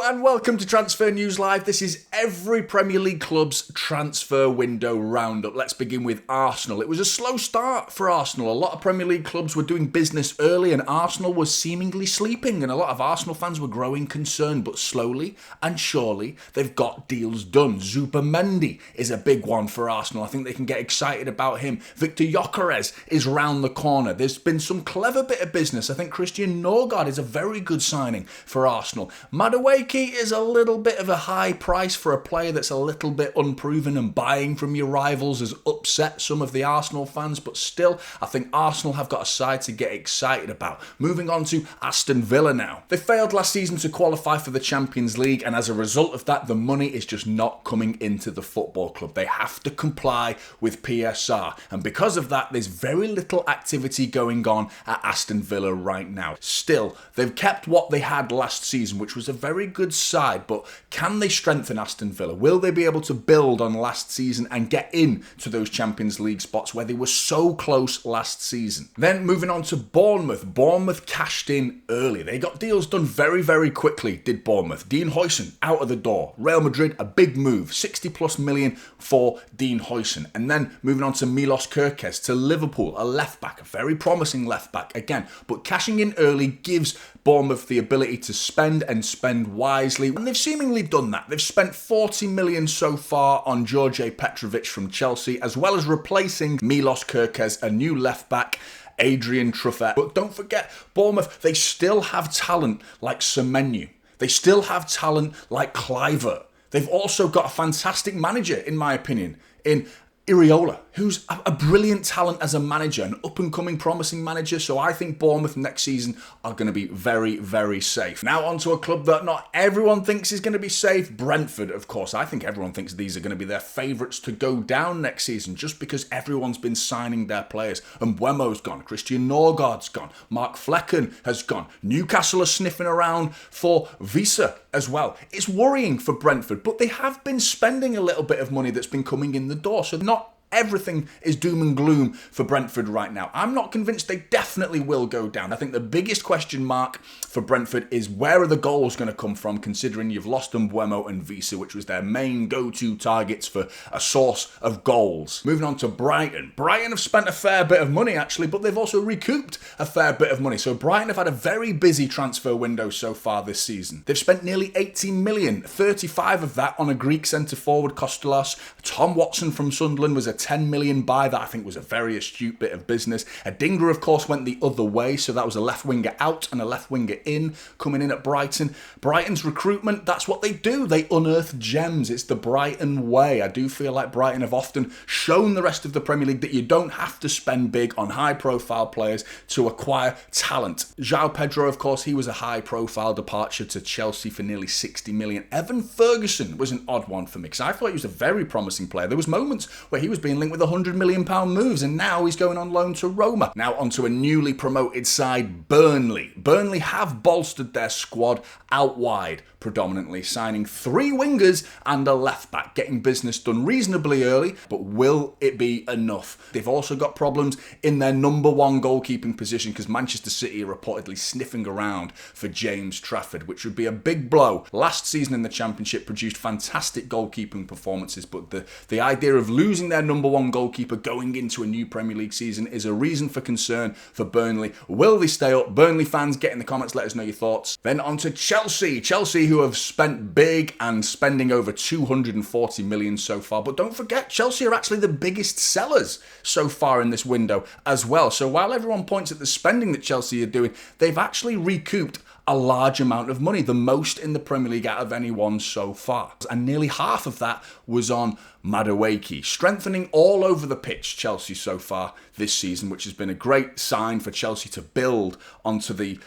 and welcome to Transfer News Live. This is every Premier League club's transfer window roundup. Let's begin with Arsenal. It was a slow start for Arsenal. A lot of Premier League clubs were doing business early and Arsenal was seemingly sleeping, and a lot of Arsenal fans were growing concerned, but slowly and surely they've got deals done. Zubimendi is a big one for Arsenal. I think they can get excited about him. Victor Gyökeres is round the corner. There's been some clever bit of business. I think Christian Norgard is a very good signing for Arsenal. Madueke is a little bit of a high price for a player that's a little bit unproven, and buying from your rivals has upset some of the Arsenal fans, but still, I think Arsenal have got a side to get excited about. Moving on to Aston Villa now. They failed last season to qualify for the Champions League, and as a result of that, the money is just not coming into the football club. They have to comply with PSR, and because of that, there's very little activity going on at Aston Villa right now. Still, they've kept what they had last season, which was a very good side, but can they strengthen Aston Villa? Will they be able to build on last season and get into those Champions League spots where they were so close last season? Then moving on to Bournemouth. Bournemouth cashed in early. They got deals done very, very quickly, did Bournemouth. Dean Huijsen out of the door. Real Madrid, a big move. 60 plus million for Dean Huijsen. And then moving on to Milos Kerkez to Liverpool, a left back, a very promising left back again. But cashing in early gives Bournemouth the ability to spend and spend wisely, and they've seemingly done that. They've spent 40 million so far on George Petrovic from Chelsea, as well as replacing Milos Kerkez, a new left back, Adrian Truffet. But don't forget, Bournemouth, they still have talent like Semenyo. They still have talent like Kluivert. They've also got a fantastic manager, in my opinion, in Iraola, who's a brilliant talent as a manager, an up-and-coming promising manager, so I think Bournemouth next season are going to be very, very safe. Now on to a club that not everyone thinks is going to be safe, Brentford, of course. I think everyone thinks these are going to be their favourites to go down next season, just because everyone's been signing their players. Mbeumo's gone, Christian Norgard's gone, Mark Flecken has gone, Newcastle are sniffing around for Visa as well. It's worrying for Brentford, but they have been spending a little bit of money that's been coming in the door, so not everything is doom and gloom for Brentford right now. I'm not convinced they definitely will go down. I think the biggest question mark for Brentford is where are the goals going to come from, considering you've lost Mbeumo and Visa, which was their main go-to targets for a source of goals. Moving on to Brighton. Brighton have spent a fair bit of money actually, but they've also recouped a fair bit of money. So Brighton have had a very busy transfer window so far this season. They've spent nearly 18 million, 35 of that on a Greek centre-forward, Kostelos. Tom Watson from Sunderland was a 10 million buy that I think was a very astute bit of business. Adingra, of course, went the other way, so that was a left winger out and a left winger in, coming in at Brighton. Brighton's recruitment, that's what they do. They unearth gems. It's the Brighton way. I do feel like Brighton have often shown the rest of the Premier League that you don't have to spend big on high-profile players to acquire talent. João Pedro, of course, he was a high-profile departure to Chelsea for nearly 60 million. Evan Ferguson was an odd one for me because I thought he was a very promising player. There was moments where he was being linked with £100 million moves, and now he's going on loan to Roma. Now onto a newly promoted side, Burnley. Burnley have bolstered their squad out wide predominantly, signing 3 wingers and a left back, getting business done reasonably early, but will it be enough? They've also got problems in their number one goalkeeping position because Manchester City are reportedly sniffing around for James Trafford, which would be a big blow. Last season in the Championship produced fantastic goalkeeping performances, but the idea of losing their number one goalkeeper going into a new Premier League season is a reason for concern for Burnley. Will they stay up? Burnley fans, get in the comments, let us know your thoughts. Then on to Chelsea. Chelsea, who have spent big and spending over 240 million so far. But don't forget, Chelsea are actually the biggest sellers so far in this window as well. So while everyone points at the spending that Chelsea are doing, they've actually recouped a large amount of money, the most in the Premier League out of anyone so far. And nearly half of that was on Madueke, strengthening all over the pitch, Chelsea so far this season, which has been a great sign for Chelsea to build onto the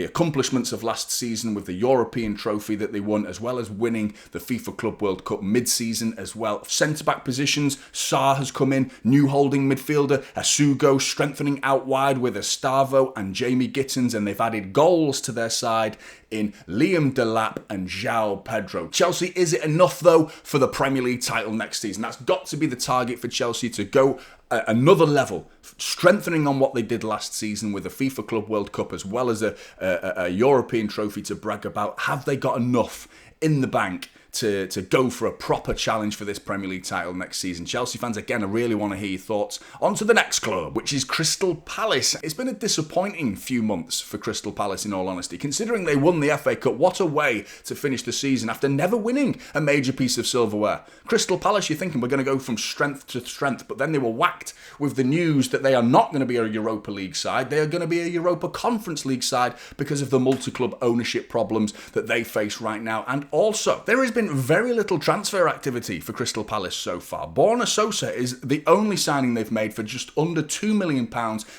accomplishments of last season with the European trophy that they won, as well as winning the FIFA Club World Cup mid-season as well. Centre-back positions, Sarr has come in, new holding midfielder, Asugo strengthening out wide with Estavo and Jamie Gittins, and they've added goals to their side in Liam Delap and João Pedro. Chelsea, is it enough though for the Premier League title next season? That's got to be the target for Chelsea, to go another level, strengthening on what they did last season with the FIFA Club World Cup as well as a European trophy to brag about. Have they got enough in the bank to go for a proper challenge for this Premier League title next season? Chelsea fans, again, I really want to hear your thoughts. On to the next club, which is Crystal Palace. It's been a disappointing few months for Crystal Palace, in all honesty. Considering they won the FA Cup, what a way to finish the season after never winning a major piece of silverware. Crystal Palace, you're thinking we're going to go from strength to strength, but then they were whacked with the news that they are not going to be a Europa League side. They are going to be a Europa Conference League side because of the multi-club ownership problems that they face right now. And also, there has been very little transfer activity for Crystal Palace so far. Borna Sosa is the only signing they've made for just under £2 million,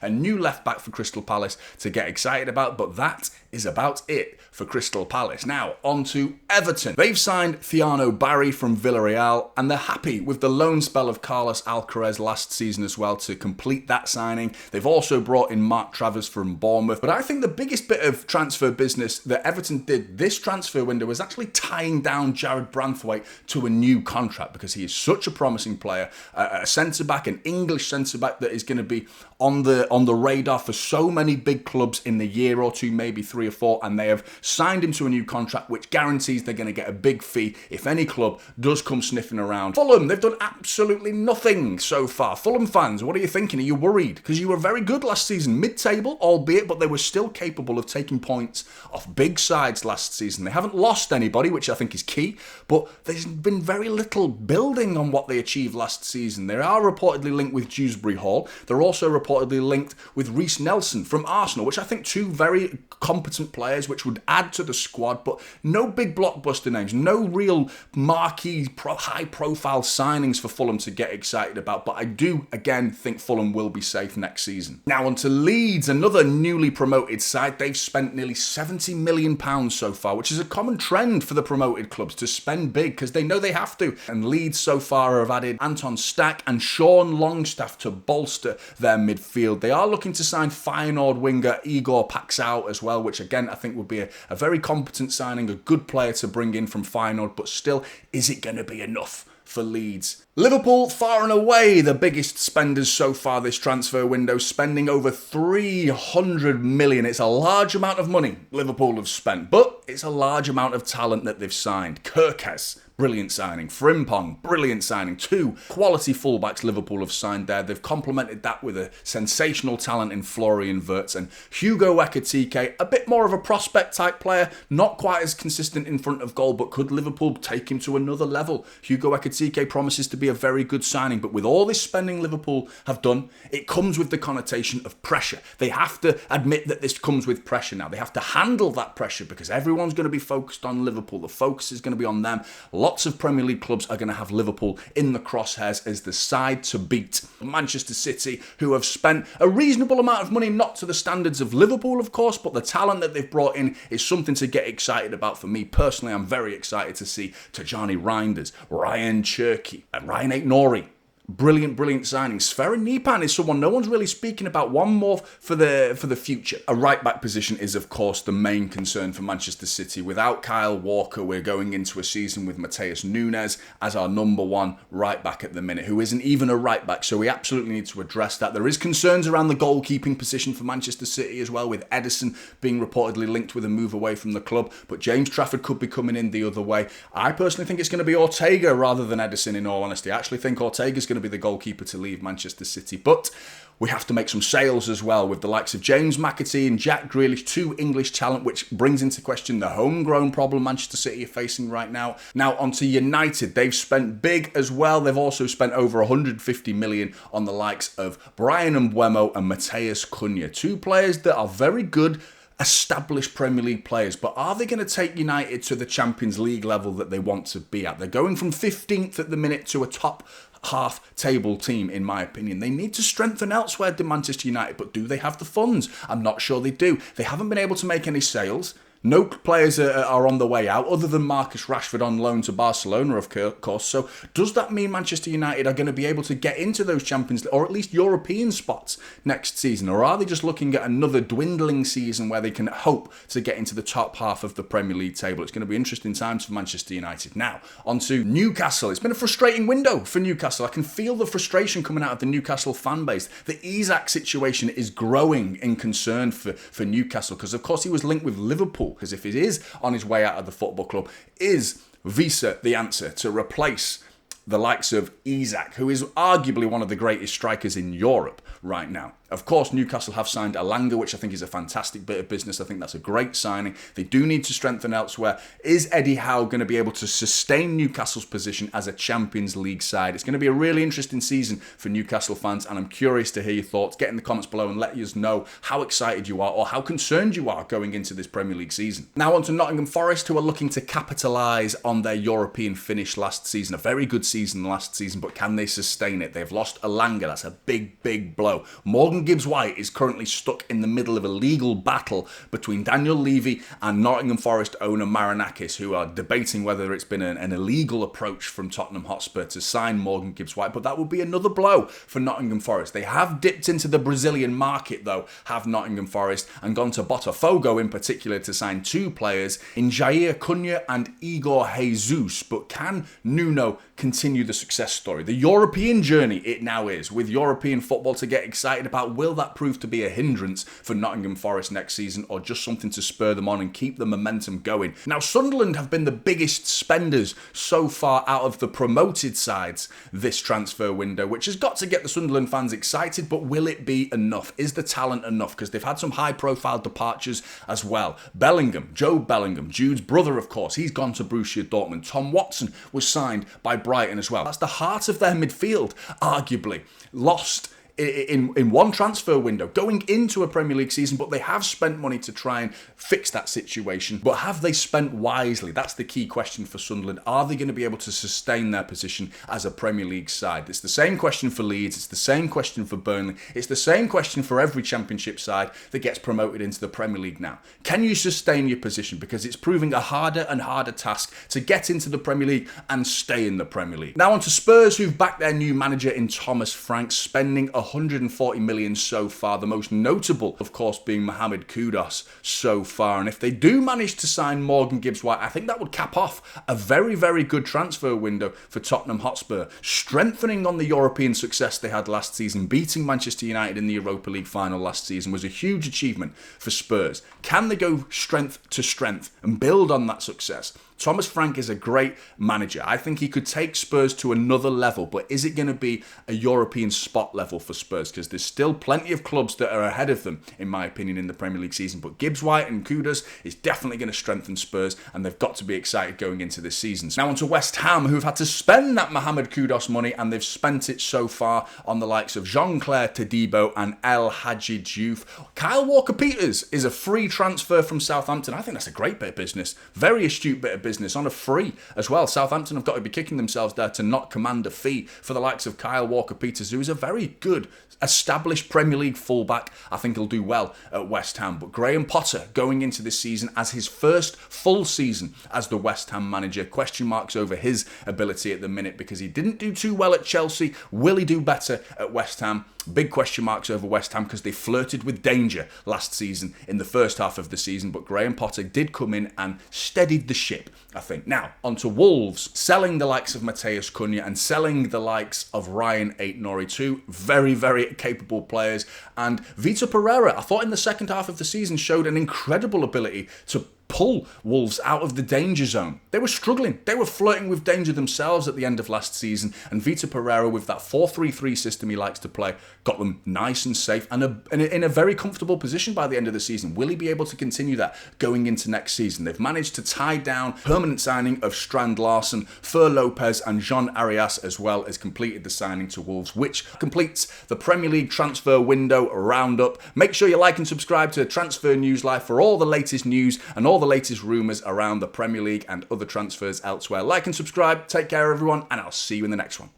a new left-back for Crystal Palace to get excited about, but that is about it for Crystal Palace. Now, on to Everton. They've signed Thiano Barry from Villarreal, and they're happy with the loan spell of Carlos Alcaraz last season as well to complete that signing. They've also brought in Mark Travers from Bournemouth, but I think the biggest bit of transfer business that Everton did this transfer window was actually tying down Jared Branthwaite to a new contract, because he is such a promising player, a centre-back, an English centre-back that is going to be on the radar for so many big clubs in the year or two, maybe 3 or 4, and they have signed him to a new contract which guarantees they're going to get a big fee if any club does come sniffing around. Fulham, they've done absolutely nothing so far. Fulham fans, what are you thinking? Are you worried? Because you were very good last season, mid-table, albeit, but they were still capable of taking points off big sides last season. They haven't lost anybody, which I think is key, but there's been very little building on what they achieved last season. They are reportedly linked with Dewsbury Hall. They're also reportedly linked with Reece Nelson from Arsenal, which I think two very competent players which would add to the squad, but no big blockbuster names, no real marquee high-profile signings for Fulham to get excited about. But I do, again, think Fulham will be safe next season. Now on to Leeds, another newly promoted side. They've spent nearly £70 million so far, which is a common trend for the promoted clubs to spend big because they know they have to. And Leeds so far have added Anton Stack and Sean Longstaff to bolster their midfield. They are looking to sign Feyenoord winger Igor Paxao as well, which again I think would be a very competent signing, a good player to bring in from Feyenoord, but still, is it going to be enough for Leeds? Liverpool, far and away the biggest spenders so far this transfer window, spending over 300 million. It's a large amount of money Liverpool have spent, but it's a large amount of talent that they've signed. Kirkes, brilliant signing. Frimpong, brilliant signing. 2 quality fullbacks Liverpool have signed there. They've complemented that with a sensational talent in Florian Wirtz, and Hugo Ekitike, a bit more of a prospect type player, not quite as consistent in front of goal, but could Liverpool take him to another level? Hugo Ekitike promises to be a very good signing, but with all this spending Liverpool have done, it comes with the connotation of pressure. They have to admit that this comes with pressure now. They have to handle that pressure because everyone's going to be focused on Liverpool. The focus is going to be on them. Lots of Premier League clubs are going to have Liverpool in the crosshairs as the side to beat. Manchester City, who have spent a reasonable amount of money, not to the standards of Liverpool, of course, but the talent that they've brought in is something to get excited about. For me personally, I'm very excited to see Tajani Reinders, Ryan Cherky, and Ryan Aït-Nouri. Brilliant signings. Sfera Nipan is someone no one's really speaking about. One more for the future. A right-back position is, of course, the main concern for Manchester City. Without Kyle Walker, we're going into a season with Mateus Nunes as our number 1 right-back at the minute, who isn't even a right-back, so we absolutely need to address that. There is concerns around the goalkeeping position for Manchester City as well, with Edison being reportedly linked with a move away from the club, but James Trafford could be coming in the other way. I personally think it's going to be Ortega rather than Edison, in all honesty. I actually think Ortega's going to be the goalkeeper to leave Manchester City, but we have to make some sales as well with the likes of James McAtee and Jack Grealish, 2 English talent, which brings into question the homegrown problem Manchester City are facing right now. Now onto United. They've spent big as well. They've also spent over 150 million on the likes of Brian Mbeumo and Mateus Cunha, 2 players that are very good, established Premier League players, but are they going to take United to the Champions League level that they want to be at? They're going from 15th at the minute to a top half table team, in my opinion. They need to strengthen elsewhere than Manchester United, but do they have the funds? I'm not sure they do. They haven't been able to make any sales. No players are on the way out, other than Marcus Rashford on loan to Barcelona, of course. So does that mean Manchester United are going to be able to get into those Champions League, or at least European spots next season? Or are they just looking at another dwindling season where they can hope to get into the top half of the Premier League table? It's going to be interesting times for Manchester United. Now, on to Newcastle. It's been a frustrating window for Newcastle. I can feel the frustration coming out of the Newcastle fan base. The Isak situation is growing in concern for Newcastle, because of course he was linked with Liverpool. Because if he is on his way out of the football club, is Visa the answer to replace the likes of Isak, who is arguably one of the greatest strikers in Europe right now? Of course, Newcastle have signed Elanga, which I think is a fantastic bit of business. I think that's a great signing. They do need to strengthen elsewhere. Is Eddie Howe going to be able to sustain Newcastle's position as a Champions League side? It's going to be a really interesting season for Newcastle fans, and I'm curious to hear your thoughts. Get in the comments below and let us know how excited you are or how concerned you are going into this Premier League season. Now on to Nottingham Forest, who are looking to capitalise on their European finish last season. A very good season last season, but can they sustain it? They've lost Elanga. That's a big, big blow. Morgan Gibbs-White is currently stuck in the middle of a legal battle between Daniel Levy and Nottingham Forest owner Marinakis, who are debating whether it's been an illegal approach from Tottenham Hotspur to sign Morgan Gibbs-White, but that would be another blow for Nottingham Forest. They have dipped into the Brazilian market, though, have Nottingham Forest, and gone to Botafogo in particular to sign two players in Jair Cunha and Igor Jesus. But can Nuno continue the success story? The European journey it now is, with European football to get excited about. Will that prove to be a hindrance for Nottingham Forest next season, or just something to spur them on and keep the momentum going? Now, Sunderland have been the biggest spenders so far out of the promoted sides this transfer window, which has got to get the Sunderland fans excited, but will it be enough? Is the talent enough? Because they've had some high-profile departures as well. Bellingham, Joe Bellingham, Jude's brother, of course, he's gone to Borussia Dortmund. Tom Watson was signed by Brighton as well. That's the heart of their midfield, arguably lost in one transfer window going into a Premier League season, but they have spent money to try and fix that situation. But have they spent wisely? That's the key question for Sunderland. Are they going to be able to sustain their position as a Premier League side? It's the same question for Leeds. It's the same question for Burnley. It's the same question for every Championship side that gets promoted into the Premier League now. Can you sustain your position? Because it's proving a harder and harder task to get into the Premier League and stay in the Premier League. Now on to Spurs, who've backed their new manager in Thomas Frank, spending 140 million so far, the most notable of course being Mohamed Kudus so far. And if they do manage to sign Morgan Gibbs-White, I think that would cap off a very, very good transfer window for Tottenham Hotspur, strengthening on the European success they had last season. Beating Manchester United in the Europa League final last season was a huge achievement for Spurs. Can they go strength to strength and build on that success? Thomas Frank is a great manager. I think he could take Spurs to another level, but is it going to be a European spot level for Spurs? Because there's still plenty of clubs that are ahead of them, in my opinion, in the Premier League season. But Gibbs-White and Kudus is definitely going to strengthen Spurs, and they've got to be excited going into this season. Now on to West Ham, who've had to spend that Mohamed Kudus money, and they've spent it so far on the likes of Jean-Claire Todibo and El Hadji Diouf. Kyle Walker-Peters is a free transfer from Southampton. I think that's a great bit of business. Very astute bit of business on a free as well. Southampton have got to be kicking themselves there to not command a fee for the likes of Kyle Walker-Peters, who is a very good established Premier League fullback. I think he'll do well at West Ham. But Graham Potter going into this season as his first full season as the West Ham manager. Question marks over his ability at the minute because he didn't do too well at Chelsea. Will he do better at West Ham? Big question marks over West Ham because they flirted with danger last season in the first half of the season, but Graham Potter did come in and steadied the ship, I think. Now, on to Wolves, selling the likes of Mateus Cunha and selling the likes of Ryan Aït-Nouri, two very, very capable players. And Vitor Pereira, I thought in the second half of the season showed an incredible ability to pull Wolves out of the danger zone. They were struggling. They were flirting with danger themselves at the end of last season, and Vitor Pereira, with that 4-3-3 system he likes to play, got them nice and safe and in a very comfortable position by the end of the season. Will he be able to continue that going into next season? They've managed to tie down permanent signing of Strand Larsen, Fer Lopez and Jean Arias, as well as completed the signing to Wolves, which completes the Premier League transfer window roundup. Make sure you like and subscribe to Transfer News Live for all the latest news and all the latest rumours around the Premier League and other transfers elsewhere. Like and subscribe. Take care, everyone, and I'll see you in the next one.